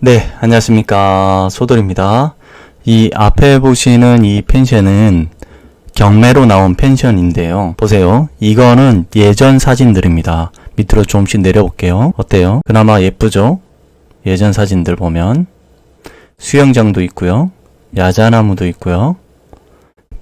네, 안녕하십니까. 소돌입니다. 이 앞에 보시는 이 펜션은 경매로 나온 펜션인데요. 보세요. 이거는 예전 사진들입니다. 밑으로 조금씩 내려볼게요. 어때요? 그나마 예쁘죠? 예전 사진들 보면 수영장도 있고요. 야자나무도 있고요.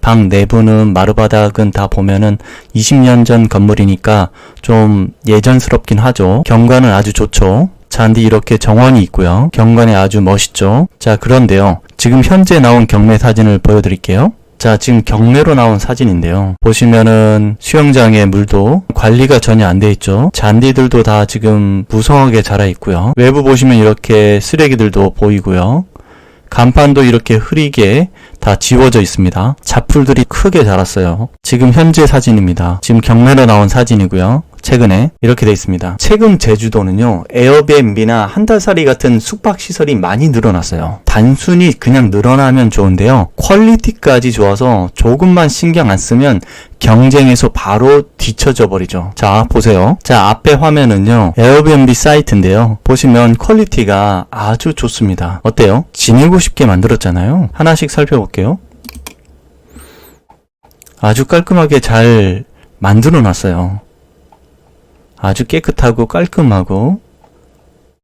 방 내부는 마루바닥은 다 보면은 20년 전 건물이니까 좀 예전스럽긴 하죠. 경관은 아주 좋죠. 잔디 이렇게 정원이 있고요. 경관이 아주 멋있죠. 자, 그런데요. 지금 현재 나온 경매 사진을 보여드릴게요. 자, 지금 경매로 나온 사진인데요. 보시면은 수영장에 물도 관리가 전혀 안 돼 있죠. 잔디들도 다 지금 무성하게 자라 있고요. 외부 보시면 이렇게 쓰레기들도 보이고요. 간판도 이렇게 흐리게 다 지워져 있습니다. 잡풀들이 크게 자랐어요. 지금 현재 사진입니다. 지금 경매로 나온 사진이고요. 최근에 이렇게 돼 있습니다. 최근 제주도는요, 에어비앤비나 한달살이 같은 숙박시설이 많이 늘어났어요. 단순히 그냥 늘어나면 좋은데요, 퀄리티까지 좋아서 조금만 신경 안 쓰면 경쟁에서 바로 뒤처져 버리죠. 자, 보세요. 자, 앞에 화면은요, 에어비앤비 사이트인데요. 보시면 퀄리티가 아주 좋습니다. 어때요? 지내고 싶게 만들었잖아요. 하나씩 살펴볼게요. 아주 깔끔하게 잘 만들어 놨어요. 아주 깨끗하고 깔끔하고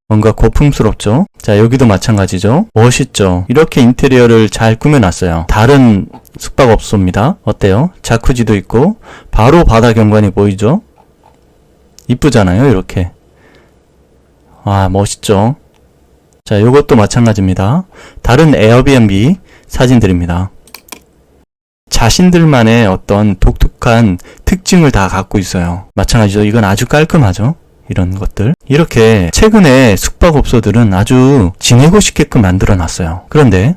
뭔가 고풍스럽죠? 자, 여기도 마찬가지죠? 멋있죠? 이렇게 인테리어를 잘 꾸며놨어요. 다른 숙박업소입니다. 어때요? 자쿠지도 있고 바로 바다 경관이 보이죠? 이쁘잖아요, 이렇게. 아, 멋있죠? 자, 요것도 마찬가지입니다. 다른 에어비앤비 사진들입니다. 자신들만의 어떤 독특한 특징을 다 갖고 있어요. 마찬가지죠. 이건 아주 깔끔하죠. 이런 것들. 이렇게 최근에 숙박업소들은 아주 지내고 싶게끔 만들어 놨어요. 그런데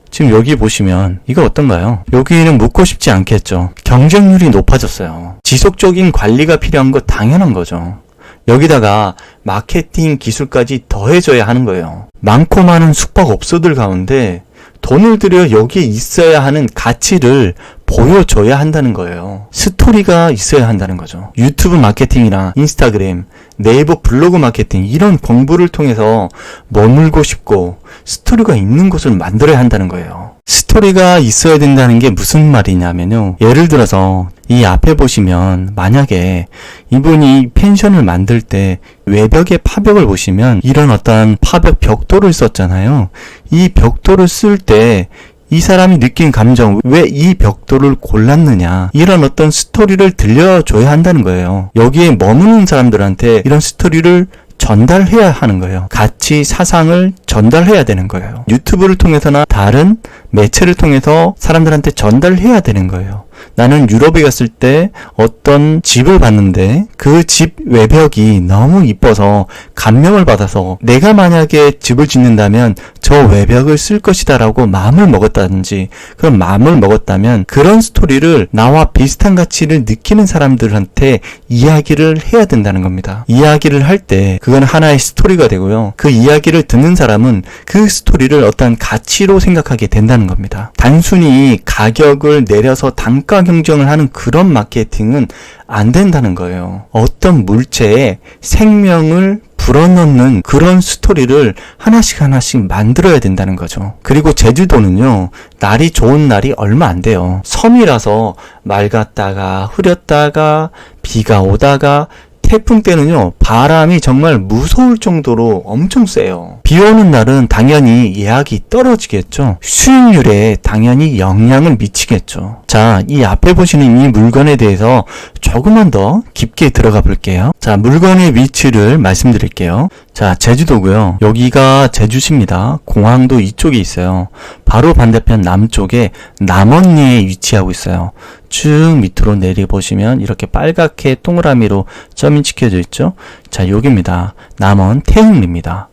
지금 여기 보시면 이거 어떤가요? 여기는 묵고 싶지 않겠죠. 경쟁률이 높아졌어요. 지속적인 관리가 필요한 거 당연한 거죠. 여기다가 마케팅 기술까지 더해져야 하는 거예요. 많고 많은 숙박업소들 가운데 돈을 들여 여기에 있어야 하는 가치를 보여줘야 한다는 거예요. 스토리가 있어야 한다는 거죠. 유튜브 마케팅이나 인스타그램, 네이버 블로그 마케팅 이런 공부를 통해서 머물고 싶고 스토리가 있는 곳을 만들어야 한다는 거예요. 스토리가 있어야 된다는 게 무슨 말이냐면요. 예를 들어서 이 앞에 보시면 만약에 이분이 펜션을 만들 때 외벽의 파벽을 보시면 이런 어떤 파벽 벽돌을 썼잖아요. 이 벽돌을 쓸 때 이 사람이 느낀 감정, 왜 이 벽돌을 골랐느냐, 이런 어떤 스토리를 들려줘야 한다는 거예요. 여기에 머무는 사람들한테 이런 스토리를 전달해야 하는 거예요. 가치, 사상을 전달해야 되는 거예요. 유튜브를 통해서나 다른 매체를 통해서 사람들한테 전달해야 되는 거예요. 나는 유럽에 갔을 때 어떤 집을 봤는데 그 집 외벽이 너무 이뻐서 감명을 받아서 내가 만약에 집을 짓는다면 저 외벽을 쓸 것이다 라고 마음을 먹었다든지, 그런 마음을 먹었다면 그런 스토리를 나와 비슷한 가치를 느끼는 사람들한테 이야기를 해야 된다는 겁니다. 이야기를 할 때 그건 하나의 스토리가 되고요. 그 이야기를 듣는 사람은 그 스토리를 어떤 가치로 생각하게 된다는 겁니다. 단순히 가격을 내려서 단가 경쟁을 하는 그런 마케팅은 안 된다는 거예요. 어떤 물체에 생명을 불어넣는 그런 스토리를 하나씩 만들어야 된다는 거죠. 그리고 제주도는요, 날이 좋은 날이 얼마 안 돼요. 섬이라서 맑았다가 흐렸다가 비가 오다가 태풍 때는요, 바람이 정말 무서울 정도로 엄청 세요. 비 오는 날은 당연히 예약이 떨어지겠죠. 수익률에 당연히 영향을 미치겠죠. 자, 이 앞에 보시는 이 물건에 대해서 조금만 더 깊게 들어가 볼게요. 자, 물건의 위치를 말씀드릴게요. 자, 제주도고요. 여기가 제주시입니다. 공항도 이쪽에 있어요. 바로 반대편 남쪽에 남원리에 위치하고 있어요. 쭉 밑으로 내려보시면 이렇게 빨갛게 동그라미로 점이 찍혀져 있죠. 자, 여기입니다. 남원 태흥리입니다.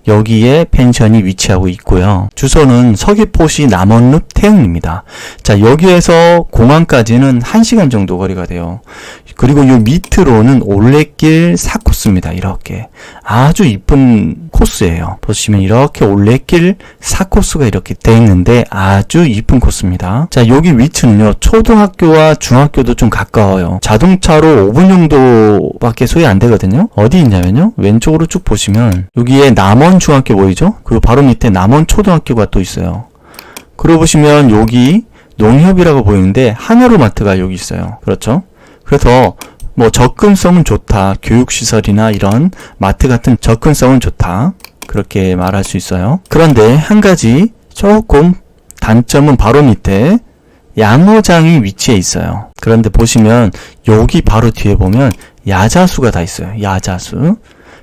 여기에 펜션이 위치하고 있고요. 주소는 서귀포시 남원읍 태흥리입니다. 자, 여기에서 공항까지는 1시간 정도 거리가 돼요. 그리고 요 밑으로는 올레길 4코스입니다. 이렇게 아주 이쁜 코스예요. 보시면 이렇게 올레길 4코스가 이렇게 돼 있는데 아주 이쁜 코스입니다. 자, 여기 위치는요, 초등학교와 중학교도 좀 가까워요. 자동차로 5분 정도밖에 소요 안 되거든요. 어디 있냐면요, 왼쪽으로 쭉 보시면 여기에 남원 중학교 보이죠? 그리고 바로 밑에 남원 초등학교가 또 있어요. 그러고 보시면 여기 농협이라고 보이는데 하나로마트가 여기 있어요. 그렇죠? 그래서 뭐 접근성은 좋다. 교육시설이나 이런 마트 같은 접근성은 좋다. 그렇게 말할 수 있어요. 그런데 한 가지 조금 단점은 바로 밑에 양어장이 위치해 있어요. 그런데 보시면 여기 바로 뒤에 보면 야자수가 다 있어요. 야자수.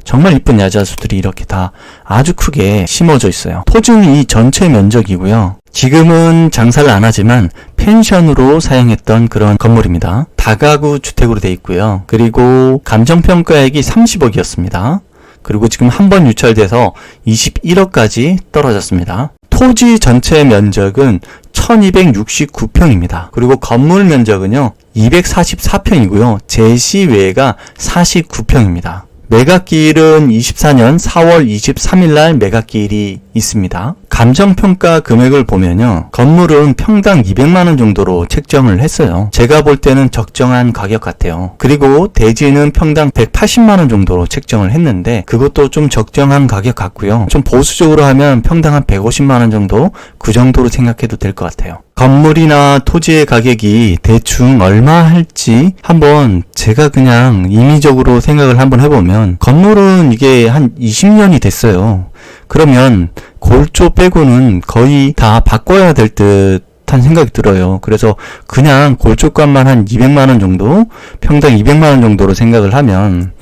정말 이쁜 야자수들이 이렇게 다 아주 크게 심어져 있어요. 토지는 이 전체 면적이고요. 지금은 장사를 안 하지만 펜션으로 사용했던 그런 건물입니다. 다가구 주택으로 돼 있고요. 그리고 감정평가액이 30억이었습니다. 그리고 지금 한 번 유찰돼서 21억까지 떨어졌습니다. 토지 전체 면적은 1269평입니다. 그리고 건물 면적은요, 244평이고요. 제시외가 49평입니다. 매각기일은 24년 4월 23일 날 매각기일이 있습니다. 감정평가 금액을 보면요, 건물은 평당 200만원 정도로 책정을 했어요. 제가 볼 때는 적정한 가격 같아요. 그리고 대지는 평당 180만원 정도로 책정을 했는데 그것도 좀 적정한 가격 같고요. 좀 보수적으로 하면 평당 한 150만원 정도, 그 정도로 생각해도 될 것 같아요. 건물이나 토지의 가격이 대충 얼마 할지 한번 제가 그냥 임의적으로 생각을 한번 해보면, 건물은 이게 한 20년이 됐어요. 그러면 골조 빼고는 거의 다 바꿔야 될 듯한 생각이 들어요. 그래서 그냥 골조값만 한 200만원 정도, 평당 200만원 정도로 생각을 하면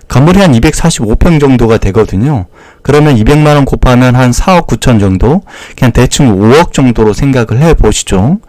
건물이 한 245평 정도가 되거든요. 그러면 200만원 곱하면 한 4억 9천 정도, 그냥 대충 5억 정도로 생각을 해 보시죠.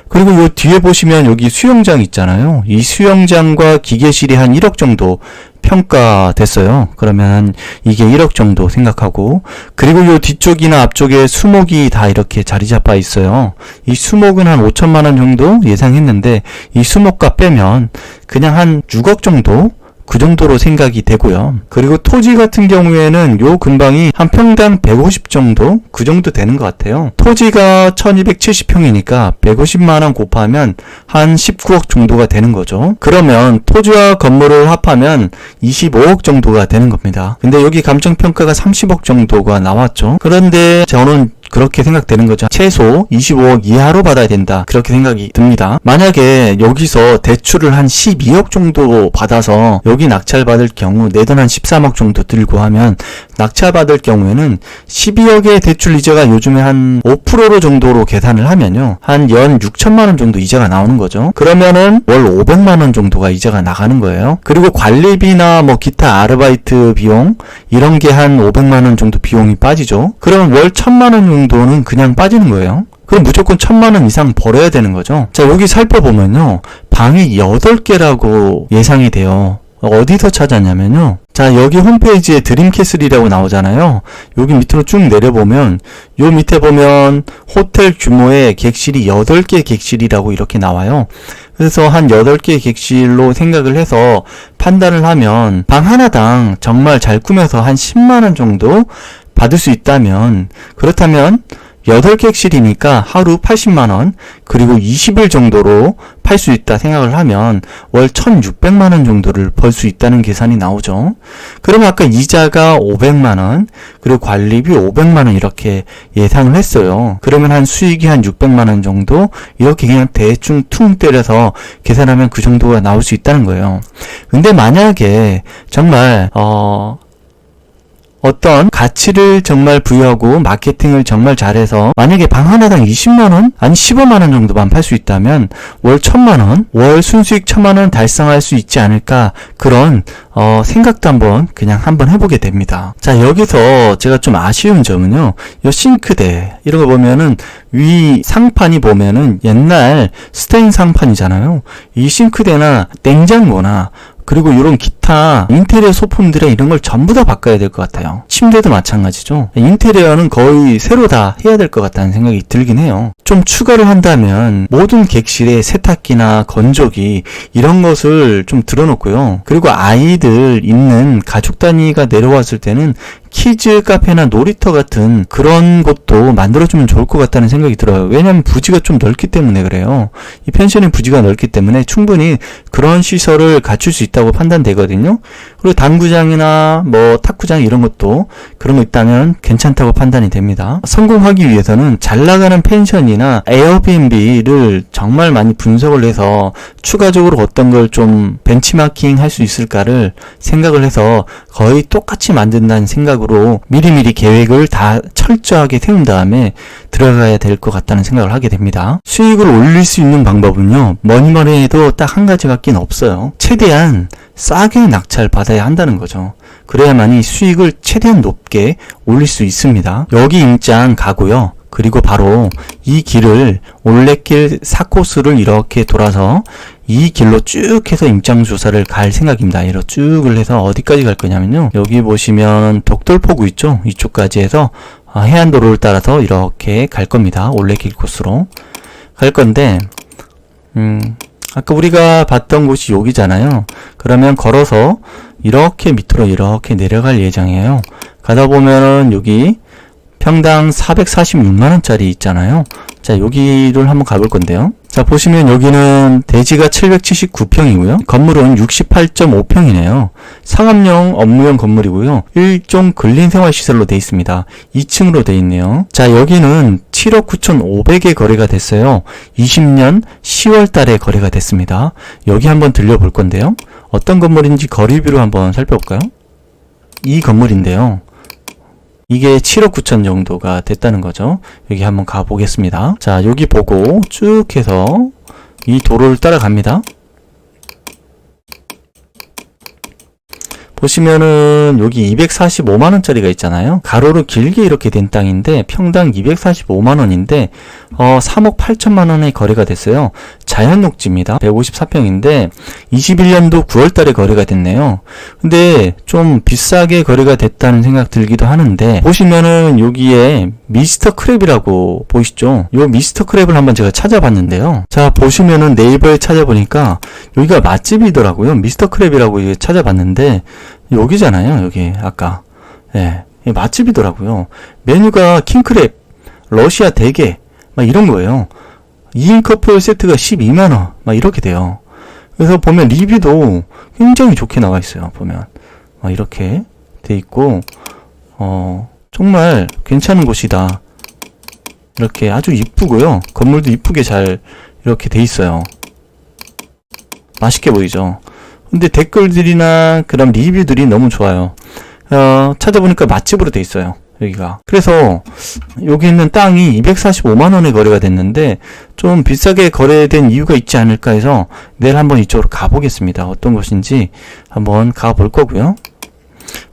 그리고 요 뒤에 보시면 여기 수영장 있잖아요. 이 수영장과 기계실이 한 1억 정도 평가됐어요. 그러면 이게 1억 정도 생각하고, 그리고 요 뒤쪽이나 앞쪽에 수목이 다 이렇게 자리 잡아 있어요. 이 수목은 한 5천만원 정도 예상했는데 이 수목값 빼면 그냥 한 6억 정도, 그 정도로 생각이 되고요. 그리고 토지 같은 경우에는 요 근방이 한 평당 150 정도? 그 정도 되는 것 같아요. 토지가 1270평이니까 150만원 곱하면 한 19억 정도가 되는 거죠. 그러면 토지와 건물을 합하면 25억 정도가 되는 겁니다. 근데 여기 감정평가가 30억 정도가 나왔죠. 그런데 저는 그렇게 생각되는 거죠. 최소 25억 이하로 받아야 된다, 그렇게 생각이 듭니다. 만약에 여기서 대출을 한 12억 정도 받아서 여기 낙찰받을 경우 내 돈 한 13억 정도 들고 하면, 낙찰받을 경우에는 12억의 대출 이자가 요즘에 한 5% 정도로 계산을 하면요, 한 연 6천만원 정도 이자가 나오는 거죠. 그러면은 월 500만원 정도가 이자가 나가는 거예요. 그리고 관리비나 뭐 기타 아르바이트 비용 이런 게 한 500만원 정도 비용이 빠지죠. 그러면 월 1000만원 정도는 그냥 빠지는 거예요. 그럼 무조건 1000만원 이상 벌어야 되는 거죠. 자, 여기 살펴보면요, 방이 8개라고 예상이 돼요. 어디서 찾았냐면요, 자, 여기 홈페이지에 드림캐슬이라고 나오잖아요. 여기 밑으로 쭉 내려보면 요 밑에 보면 호텔 규모의 객실이 8개 객실이라고 이렇게 나와요. 그래서 한 8개 객실로 생각을 해서 판단을 하면 방 하나당 정말 잘 꾸며서 한 10만원 정도 받을 수 있다면, 그렇다면 8객실이니까 하루 80만원, 그리고 20일 정도로 팔 수 있다 생각을 하면 월 1600만원 정도를 벌 수 있다는 계산이 나오죠. 그러면 아까 이자가 500만원, 그리고 관리비 500만원 이렇게 예상을 했어요. 그러면 한 수익이 한 600만원 정도, 이렇게 그냥 대충 퉁 때려서 계산하면 그 정도가 나올 수 있다는 거예요. 근데 만약에 정말 어떤 가치를 정말 부여하고 마케팅을 정말 잘해서 만약에 방 하나당 20만원? 아니 15만원 정도만 팔 수 있다면 월 1000만원? 월 순수익 1000만원 달성할 수 있지 않을까, 그런 생각도 한번 해보게 됩니다. 자, 여기서 제가 좀 아쉬운 점은요, 이 싱크대 이런 거 보면은 위 상판이 보면은 옛날 스테인 상판이잖아요. 이 싱크대나 냉장고나 그리고 이런 기타 인테리어 소품들의 이런 걸 전부 다 바꿔야 될 것 같아요. 침대도 마찬가지죠. 인테리어는 거의 새로 다 해야 될 것 같다는 생각이 들긴 해요. 좀 추가를 한다면 모든 객실에 세탁기나 건조기 이런 것을 좀 들어놓고요. 그리고 아이들 있는 가족 단위가 내려왔을 때는 키즈 카페나 놀이터 같은 그런 곳도 만들어주면 좋을 것 같다는 생각이 들어요. 왜냐면 부지가 좀 넓기 때문에 그래요. 이 펜션의 부지가 넓기 때문에 충분히 그런 시설을 갖출 수 있다고 판단되거든요. 그리고 당구장이나 뭐 탁구장 이런 것도 그런 거 있다면 괜찮다고 판단이 됩니다. 성공하기 위해서는 잘 나가는 펜션이나 에어비앤비를 정말 많이 분석을 해서 추가적으로 어떤 걸 좀 벤치마킹 할 수 있을까를 생각을 해서 거의 똑같이 만든다는 생각으로 미리미리 계획을 다 철저하게 세운 다음에 들어가야 될 것 같다는 생각을 하게 됩니다. 수익을 올릴 수 있는 방법은요, 뭐니뭐니 해도 딱 한 가지밖에 없어요. 최대한 싸게 낙찰 받아야 한다는 거죠. 그래야만이 수익을 최대한 높게 올릴 수 있습니다. 여기 임장 가고요. 그리고 바로 이 길을 올레길 4코스를 이렇게 돌아서 이 길로 쭉 해서 임장 조사를 갈 생각입니다. 이렇게 쭉을 해서 어디까지 갈 거냐면요. 여기 보시면 덕돌포구 있죠? 이쪽까지 해서 해안도로를 따라서 이렇게 갈 겁니다. 올레길 코스로 갈 건데 아까 우리가 봤던 곳이 여기잖아요. 그러면 걸어서 이렇게 밑으로 이렇게 내려갈 예정이에요. 가다 보면은 여기 평당 446만원짜리 있잖아요. 자, 여기를 한번 가볼 건데요. 자, 보시면 여기는 대지가 779평이고요. 건물은 68.5평이네요. 상업용, 업무용 건물이고요. 일종 근린생활시설로 되어 있습니다. 2층으로 되어 있네요. 자, 여기는 7억 9,500에 거래가 됐어요. 20년 10월 달에 거래가 됐습니다. 여기 한번 들려볼 건데요. 어떤 건물인지 거리뷰로 한번 살펴볼까요? 이 건물인데요. 이게 7억 9천 정도가 됐다는 거죠. 여기 한번 가보겠습니다. 자, 여기 보고 쭉 해서 이 도로를 따라갑니다. 보시면은 여기 245만원짜리가 있잖아요. 가로로 길게 이렇게 된 땅인데 평당 245만원인데 3억 8천만원에 거래가 됐어요. 자연녹지입니다. 154평인데 21년도 9월달에 거래가 됐네요. 근데 좀 비싸게 거래가 됐다는 생각 들기도 하는데, 보시면은 여기에 미스터 크랩이라고 보이시죠? 요 미스터 크랩을 한번 제가 찾아봤는데요. 자, 보시면은 네이버에 찾아보니까 여기가 맛집이더라고요. 미스터 크랩이라고 찾아봤는데 여기잖아요. 여기 아까 맛집이더라고요. 메뉴가 킹크랩, 러시아 대게 막 이런 거예요. 2인 커플 세트가 12만원 막 이렇게 돼요. 그래서 보면 리뷰도 굉장히 좋게 나와 있어요. 보면 막 이렇게 돼 있고 정말 괜찮은 곳이다. 이렇게 아주 이쁘고요. 건물도 이쁘게 잘 이렇게 돼 있어요. 맛있게 보이죠. 근데 댓글들이나 그런 리뷰들이 너무 좋아요. 찾아보니까 맛집으로 돼 있어요. 여기가. 그래서 여기 있는 땅이 245만원에 거래가 됐는데 좀 비싸게 거래된 이유가 있지 않을까 해서 내일 한번 이쪽으로 가보겠습니다. 어떤 곳인지 한번 가볼 거고요.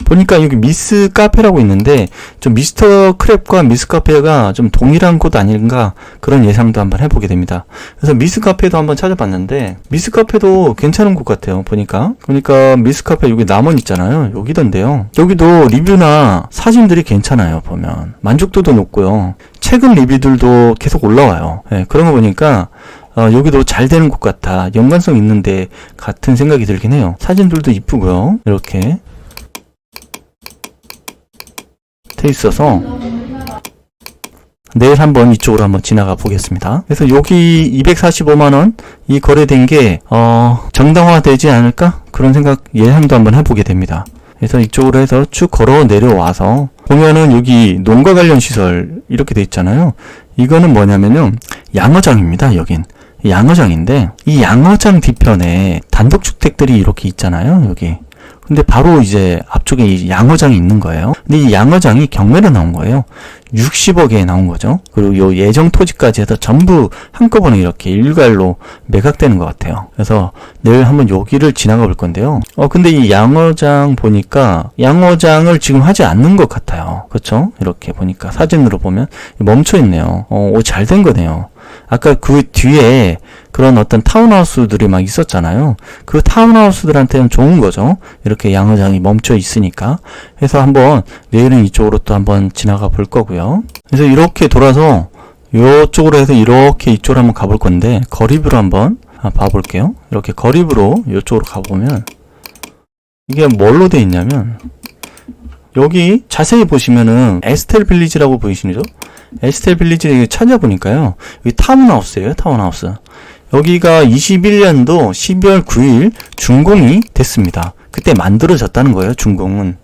보니까 여기 미스 카페라고 있는데 좀 미스터 크랩과 미스 카페가 좀 동일한 곳 아닌가 그런 예상도 한번 해보게 됩니다. 그래서 미스 카페도 한번 찾아봤는데 미스 카페도 괜찮은 곳 같아요. 보니까 미스 카페 여기 남원 있잖아요. 여기던데요. 여기도 리뷰나 사진들이 괜찮아요. 보면 만족도도 높고요. 최근 리뷰들도 계속 올라와요. 그런 거 보니까 여기도 잘 되는 곳 같아. 연관성 있는데 같은 생각이 들긴 해요. 사진들도 이쁘고요. 이렇게 돼 있어서 내일 한번 이쪽으로 한번 지나가 보겠습니다. 그래서 여기 245만원 이 거래된 게 정당화되지 않을까? 그런 생각 예상도 한번 해보게 됩니다. 그래서 이쪽으로 해서 쭉 걸어 내려와서 보면은 여기 농가 관련 시설 이렇게 돼 있잖아요. 이거는 뭐냐면요, 양어장입니다. 여긴 양어장인데 이 양어장 뒤편에 단독주택들이 이렇게 있잖아요. 여기. 근데 바로 이제 앞쪽에 이 양어장이 있는 거예요. 근데 이 양어장이 경매로 나온 거예요. 60억에 나온 거죠. 그리고 요 예정 토지까지 해서 전부 한꺼번에 이렇게 일괄로 매각되는 것 같아요. 그래서 내일 한번 여기를 지나가 볼 건데요. 근데 이 양어장 보니까 양어장을 지금 하지 않는 것 같아요. 그렇죠? 이렇게 보니까 사진으로 보면 멈춰 있네요. 잘 된 거네요. 아까 그 뒤에 그런 어떤 타운하우스들이 막 있었잖아요. 그 타운하우스들한테는 좋은 거죠. 이렇게 양어장이 멈춰 있으니까. 그래서 한번 내일은 이쪽으로 또 한번 지나가 볼 거고요. 그래서 이렇게 돌아서 이쪽으로 해서 이렇게 이쪽으로 한번 가볼 건데 거리뷰로 한번 봐볼게요. 이렇게 거리뷰로 이쪽으로 가보면 이게 뭘로 돼 있냐면 여기 자세히 보시면은 에스텔 빌리지라고 보이시죠? 에스텔 빌리지를 찾아보니까요. 여기 타운하우스예요. 타운하우스. 여기가 21년도 12월 9일 준공이 됐습니다. 그때 만들어졌다는 거예요. 준공은.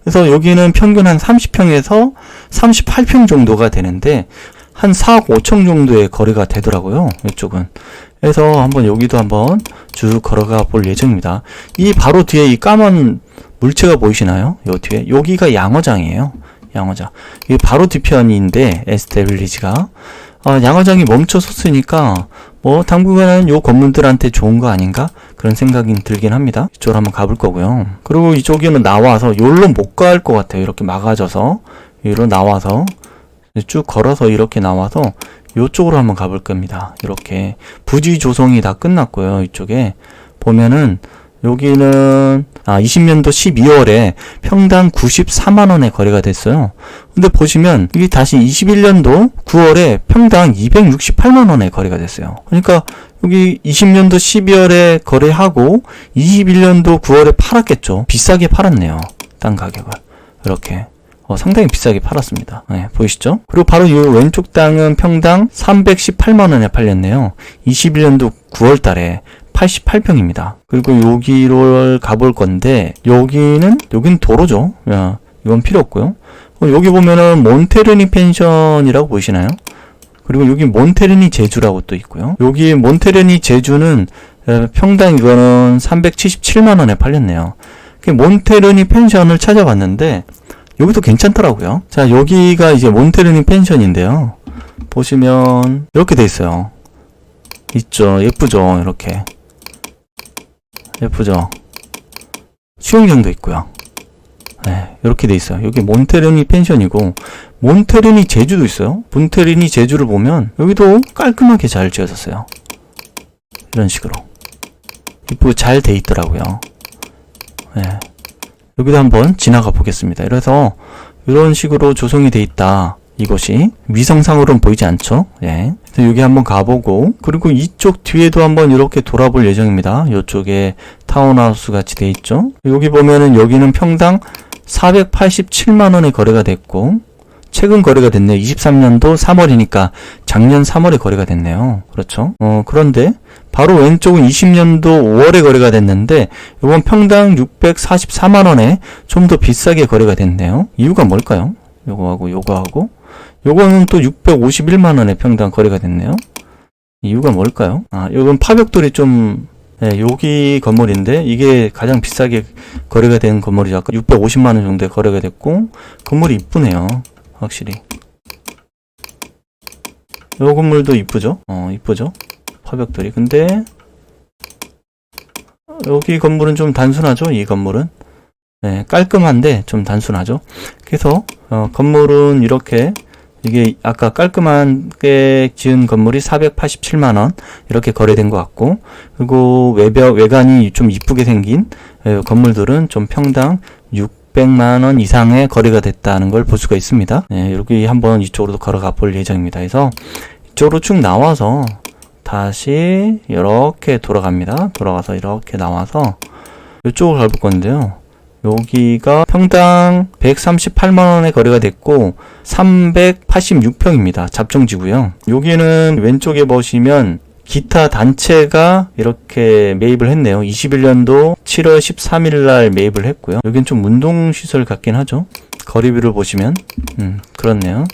그래서 여기는 평균 한 30평에서 38평 정도가 되는데 한 4억 5천 정도의 거래가 되더라고요. 이쪽은. 그래서 한번 여기도 한번 쭉 걸어가 볼 예정입니다. 이 바로 뒤에 이 까만 물체가 보이시나요? 요 뒤에. 여기가 양어장이에요. 양어장. 이게 바로 뒤편인데 에스텔 빌리지가 양어장이 멈춰섰으니까 뭐 당분간은 요 건물들한테 좋은 거 아닌가? 그런 생각이 들긴 합니다. 이쪽으로 한번 가볼 거고요. 그리고 이쪽에는 나와서 여기로 못 갈 것 같아요. 이렇게 막아져서 여기로 나와서 쭉 걸어서 이렇게 나와서 이쪽으로 한번 가볼 겁니다. 이렇게 부지 조성이 다 끝났고요. 이쪽에 보면은 여기는 20년도 12월에 평당 94만원에 거래가 됐어요. 근데 보시면 이게 다시 21년도 9월에 평당 268만원에 거래가 됐어요. 그러니까 여기 20년도 12월에 거래하고 21년도 9월에 팔았겠죠. 비싸게 팔았네요. 땅 가격을. 이렇게 상당히 비싸게 팔았습니다. 네, 보이시죠? 그리고 바로 이 왼쪽 땅은 평당 318만원에 팔렸네요. 21년도 9월 달에 88평입니다. 그리고 여기를 가볼 건데 여기는 도로죠. 야, 이건 필요 없고요. 여기 보면은 몬테르니 펜션이라고 보이시나요? 그리고 여기 몬테르니 제주라고 또 있고요. 여기 몬테르니 제주는 평당 이거는 377만원에 팔렸네요. 몬테르니 펜션을 찾아봤는데 여기도 괜찮더라고요. 자, 여기가 이제 몬테르니 펜션인데요. 보시면 이렇게 돼 있어요. 있죠. 예쁘죠. 이렇게. 예쁘죠. 수영장도 있고요. 네, 이렇게 돼 있어요. 여기 몬테르니 펜션이고 몬테르니 제주도 있어요. 몬테르니 제주를 보면 여기도 깔끔하게 잘 지어졌어요. 이런 식으로 이쁘게 잘 돼 있더라고요. 네. 여기도 한번 지나가 보겠습니다. 그래서 이런 식으로 조성이 돼 있다. 이것이 위성상으로는 보이지 않죠? 예. 그래서 여기 한번 가보고 그리고 이쪽 뒤에도 한번 이렇게 돌아볼 예정입니다. 이쪽에 타운하우스 같이 돼 있죠? 여기 보면은 여기는 평당 487만원에 거래가 됐고 최근 거래가 됐네요. 23년도 3월이니까 작년 3월에 거래가 됐네요. 그렇죠? 그런데 바로 왼쪽은 20년도 5월에 거래가 됐는데 이건 평당 644만원에 좀 더 비싸게 거래가 됐네요. 이유가 뭘까요? 요거하고 요거는 또 651만원에 평당 거래가 됐네요. 이유가 뭘까요? 요건 파벽돌이 좀 여기 건물인데 이게 가장 비싸게 거래가 된 건물이죠. 아까 650만원 정도에 거래가 됐고 건물이 이쁘네요. 확실히 요 건물도 이쁘죠? 이쁘죠? 파벽돌이. 근데 여기 건물은 좀 단순하죠? 이 건물은 네, 깔끔한데 좀 단순하죠? 그래서 건물은 이렇게 이게 아까 깔끔하게 지은 건물이 487만원 이렇게 거래된 것 같고 그리고 외관이 좀 이쁘게 생긴 건물들은 좀 평당 600만원 이상의 거래가 됐다는 걸 볼 수가 있습니다. 네, 여기 한번 이쪽으로도 걸어가 볼 예정입니다. 그래서 이쪽으로 쭉 나와서 다시 이렇게 돌아갑니다. 돌아가서 이렇게 나와서 이쪽으로 가볼 건데요. 여기가 평당 138만원에 거래가 됐고 386평입니다. 잡정지고요. 여기는 왼쪽에 보시면 기타 단체가 이렇게 매입을 했네요. 21년도 7월 13일 날 매입을 했고요. 여긴 좀 운동시설 같긴 하죠. 거리뷰를 보시면 그렇네요.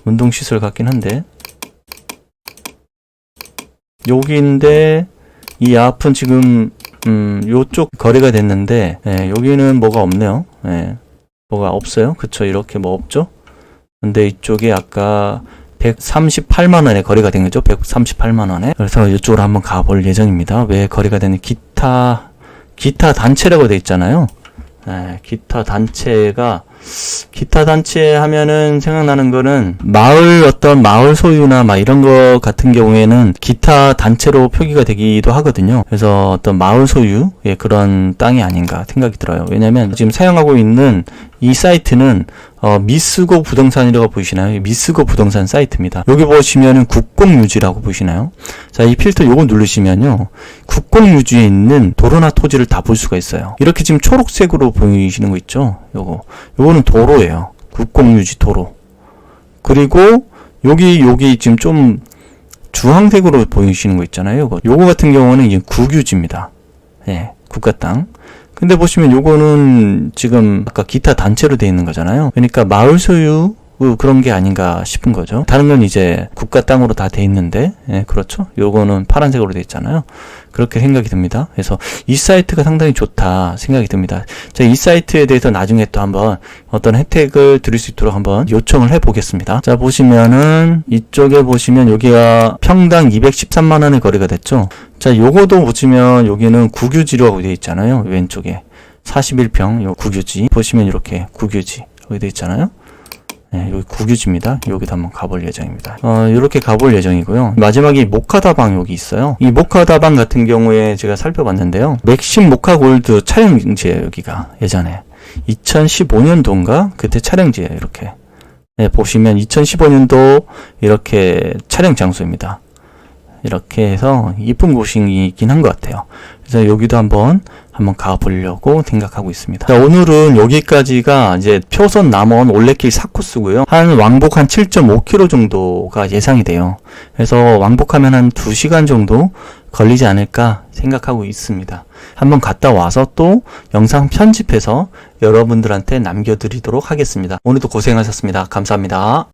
운동시설 같긴 한데 여기인데 이 앞은 지금 요쪽 거래가 됐는데 여기는 뭐가 없네요. 뭐가 없어요. 그쵸? 이렇게 뭐 없죠? 근데 이쪽에 아까 138만원에 거래가 된 거죠. 138만원에. 그래서 이쪽으로 한번 가볼 예정입니다. 왜 거래가 되는 기타 단체라고 돼 있잖아요. 기타 단체 하면은 생각나는 거는 어떤 마을 소유나 막 이런 거 같은 경우에는 기타 단체로 표기가 되기도 하거든요. 그래서 어떤 마을 소유의 그런 땅이 아닌가 생각이 들어요. 왜냐면 지금 사용하고 있는 이 사이트는 미스고 부동산이라고 보이시나요? 미스고 부동산 사이트입니다. 여기 보시면은 국공유지라고 보이시나요? 자, 이 필터 요거 누르시면요, 국공유지에 있는 도로나 토지를 다 볼 수가 있어요. 이렇게 지금 초록색으로 보이시는 거 있죠? 요거는 도로예요. 국공유지 도로. 그리고 여기 지금 좀 주황색으로 보이시는 거 있잖아요. 요거 같은 경우는 이제 국유지입니다. 예, 국가 땅. 근데 보시면 요거는 지금 아까 기타 단체로 되어 있는 거잖아요. 그러니까 마을 소유 그런 게 아닌가 싶은 거죠. 다른 건 이제 국가 땅으로 다 돼 있는데, 예, 그렇죠. 요거는 파란색으로 되어 있잖아요. 그렇게 생각이 듭니다. 그래서 이 사이트가 상당히 좋다 생각이 듭니다. 자, 이 사이트에 대해서 나중에 또 한번 어떤 혜택을 드릴 수 있도록 한번 요청을 해 보겠습니다. 자, 보시면은 이쪽에 보시면 여기가 평당 213만 원의 거래가 됐죠. 자, 요거도 보시면 여기는 국유지라고 되어 있잖아요. 왼쪽에 41평 요 국유지 보시면 이렇게 국유지 여기 되어 있잖아요. 네, 여기 국유지입니다. 여기도 한번 가볼 예정입니다. 이렇게 가볼 예정이고요. 마지막에 모카다방 여기 있어요. 이 모카다방 같은 경우에 제가 살펴봤는데요. 맥심 모카골드 촬영지예요. 여기가 예전에 2015년도인가 그때 촬영지예요. 이렇게, 네, 보시면 2015년도 이렇게 촬영 장소입니다. 이렇게 해서 이쁜 곳이긴 한 것 같아요. 그래서 여기도 한번 가보려고 생각하고 있습니다. 자, 오늘은 여기까지가 이제 표선 남원 올레길 4코스고요. 한 왕복 한 7.5km 정도가 예상이 돼요. 그래서 왕복하면 한 2시간 정도 걸리지 않을까 생각하고 있습니다. 한번 갔다 와서 또 영상 편집해서 여러분들한테 남겨드리도록 하겠습니다. 오늘도 고생하셨습니다. 감사합니다.